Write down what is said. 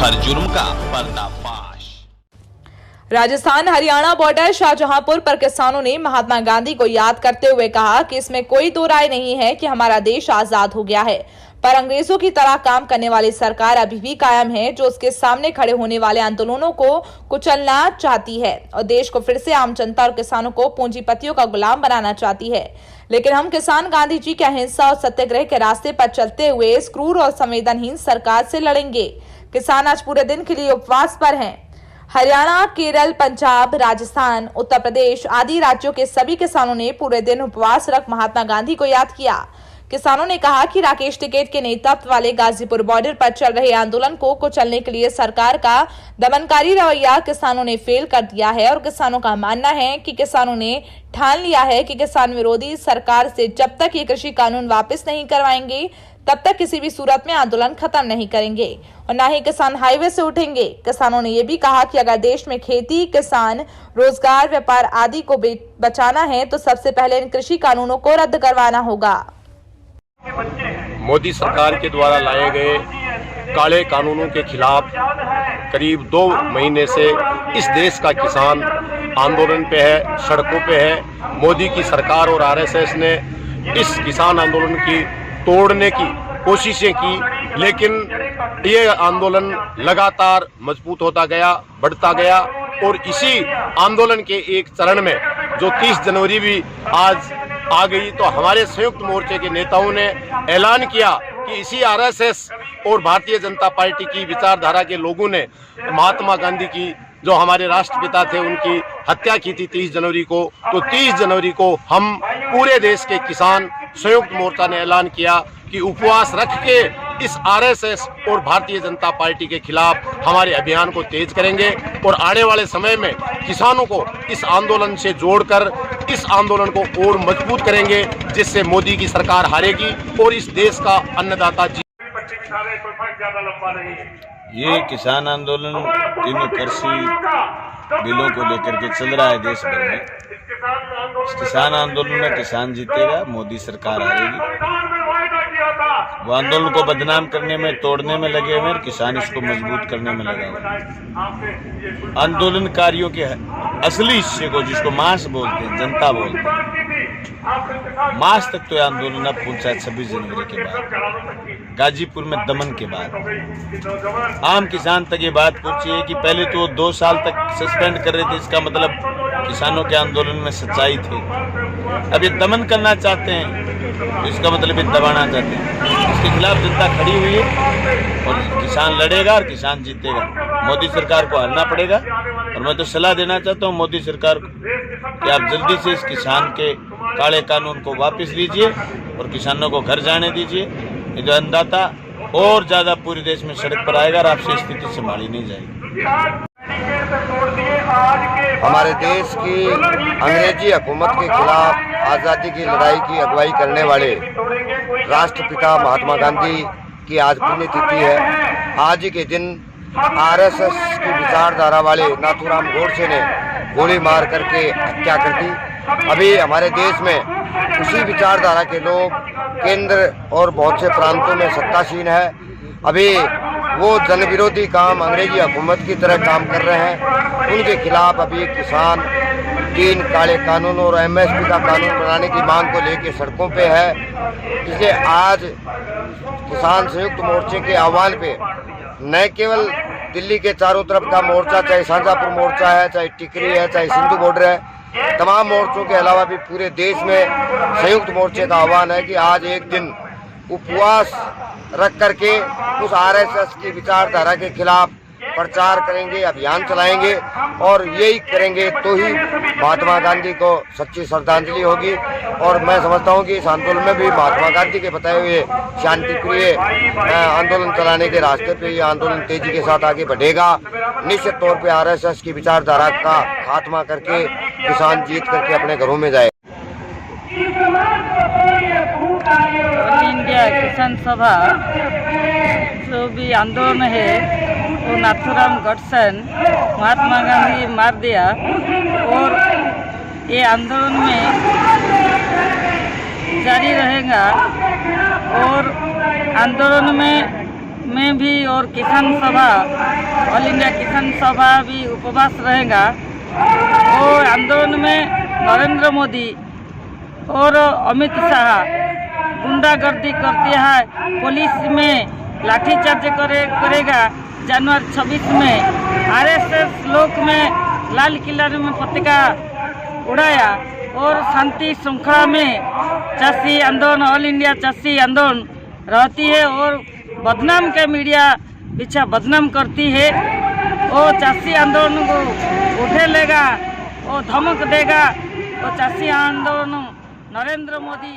हर जुर्म का पर्दाफाश। राजस्थान हरियाणा बॉर्डर शाहजहांपुर पर किसानों ने महात्मा गांधी को याद करते हुए कहा कि इसमें कोई दो राय नहीं है कि हमारा देश आजाद हो गया है, पर अंग्रेजों की तरह काम करने वाली सरकार अभी भी कायम है, जो उसके सामने खड़े होने वाले आंदोलनों को कुचलना चाहती है और देश को फिर से आम जनता और किसानों को पूंजीपतियों का गुलाम बनाना चाहती है। लेकिन हम किसान गांधी जी के अहिंसा और सत्याग्रह के रास्ते पर चलते हुए इस क्रूर और संवेदनहीन सरकार से लड़ेंगे। किसान आज पूरे दिन के लिए उपवास पर हैं। हरियाणा, केरल, पंजाब, राजस्थान, उत्तर प्रदेश आदि राज्यों के सभी किसानों ने पूरे दिन उपवास रख महात्मा गांधी को याद किया। किसानों ने कहा कि राकेश टिकैत के नेतृत्व वाले गाजीपुर बॉर्डर पर चल रहे आंदोलन को कुचलने के लिए सरकार का दमनकारी रवैया किसानों ने फेल कर दिया है और किसानों का मानना है कि किसानों ने ठान लिया है कि किसान विरोधी सरकार से जब तक ये कृषि कानून वापस नहीं करवाएंगे तब तक किसी भी सूरत में आंदोलन खत्म नहीं करेंगे और न ही किसान हाईवे से उठेंगे। किसानों ने यह भी कहा कि अगर देश में खेती, किसान, रोजगार, व्यापार आदि को बचाना है तो सबसे पहले इन कृषि कानूनों को रद्द करवाना होगा। मोदी सरकार के द्वारा लाए गए काले कानूनों के खिलाफ करीब 2 महीने से इस देश का किसान आंदोलन पे है, सड़कों पे है। मोदी की सरकार और आरएसएस ने इस किसान आंदोलन की तोड़ने की कोशिशें की, लेकिन ये आंदोलन लगातार मजबूत होता गया, बढ़ता गया और इसी आंदोलन के एक चरण में जो 30 जनवरी भी आज आ गई, तो हमारे संयुक्त मोर्चे के नेताओं ने ऐलान किया कि इसी आरएसएस और भारतीय जनता पार्टी की विचारधारा के लोगों ने महात्मा गांधी की, जो हमारे राष्ट्रपिता थे, उनकी हत्या की थी 30 जनवरी को। तो 30 जनवरी को हम पूरे देश के किसान संयुक्त मोर्चा ने ऐलान किया कि उपवास रख के इस आरएसएस और भारतीय जनता पार्टी के खिलाफ हमारे अभियान को तेज करेंगे और आने वाले समय में किसानों को इस आंदोलन से जोड़कर इस आंदोलन को और मजबूत करेंगे, जिससे मोदी की सरकार हारेगी और इस देश का अन्नदाता ये किसान आंदोलन तीनों कृषि बिलों को लेकर के चल रहा है देश भर में। इस किसान आंदोलन में किसान जीतेगा, मोदी सरकार हारेगी। वो आंदोलन को बदनाम करने में, तोड़ने में लगे हुए और किसान इसको मजबूत करने में लगा हुआ। आंदोलनकारियों के असली हिस्से को, जिसको मास बोलते हैं, जनता बोलते हैं, मास तक तो आंदोलन अब पहुंचा 26 जनवरी के बाद, गाजीपुर में दमन के बाद आम किसान तक ये बात पहुंची है कि पहले तो 2 साल तक सस्पेंड कर रहे थे, इसका मतलब किसानों के आंदोलन में सच्चाई थी। अब ये दमन करना चाहते हैं, तो इसका मतलब ये दबाना चाहते हैं। इसके खिलाफ जनता खड़ी हुई है और किसान लड़ेगा और किसान जीतेगा। मोदी सरकार को हारना पड़ेगा और मैं तो सलाह देना चाहता हूँ मोदी सरकार को कि आप जल्दी से इस किसान के काले कानून को वापस लीजिए और किसानों को घर जाने दीजिए। ये जो अन्नदाता और ज्यादा पूरे देश में सड़क पर आएगा और आपसे स्थिति संभाली नहीं जाएगी। हमारे देश की अंग्रेजी हुकूमत के खिलाफ आज़ादी की लड़ाई की अगुवाई करने वाले राष्ट्रपिता महात्मा गांधी की आज पुण्यतिथि है। आज ही के दिन आरएसएस की विचारधारा वाले नाथूराम गोडसे ने गोली मार करके हत्या कर दी। अभी हमारे देश में उसी विचारधारा के लोग केंद्र और बहुत से प्रांतों में सत्तासीन है। अभी वो जन विरोधी काम, अंग्रेजी हुकूमत की तरह काम कर रहे हैं। उनके खिलाफ अभी किसान 3 काले कानून और एमएसपी का कानून बनाने की मांग को लेकर सड़कों पे है। इसलिए आज किसान संयुक्त मोर्चे के आह्वान पे न केवल दिल्ली के चारों तरफ का मोर्चा, चाहे शाहजहांपुर मोर्चा है, चाहे टिकरी है, चाहे सिंधु बॉर्डर है, तमाम मोर्चों के अलावा भी पूरे देश में संयुक्त मोर्चे का आह्वान है कि आज एक दिन उपवास रख करके उस आरएसएस की विचारधारा के खिलाफ प्रचार करेंगे, अभियान चलाएंगे और यही करेंगे तो ही महात्मा गांधी को सच्ची श्रद्धांजलि होगी। और मैं समझता हूं कि इस आंदोलन में भी महात्मा गांधी के बताए हुए शांतिप्रिय आंदोलन चलाने के रास्ते पे ये आंदोलन तेजी के साथ आगे बढ़ेगा। निश्चित तौर पे आरएसएस की विचारधारा का खात्मा करके किसान जीत करके अपने घरों में जाए। ऑल इंडिया किसान सभा जो भी आंदोलन है वो नाथूराम गोडसे महात्मा गांधी मार दिया और ये आंदोलन में जारी रहेगा और आंदोलन में में भी और किसान सभा, ऑल इंडिया किसान सभा भी उपवास रहेगा। और आंदोलन में नरेंद्र मोदी और अमित शाह गुंडागर्दी करती है, पुलिस में लाठीचार्ज करेगा। जनवरी 26 में आरएसएस लोक में लाल किला में पताका उड़ाया और शांति श्रृंखला में चाषी आंदोलन, ऑल इंडिया चाषी आंदोलन रहती है और बदनाम के मीडिया पीछे बदनाम करती है। वो चाषी आंदोलन को उठे लेगा और धमक देगा। तो चाषी आंदोलन नरेंद्र मोदी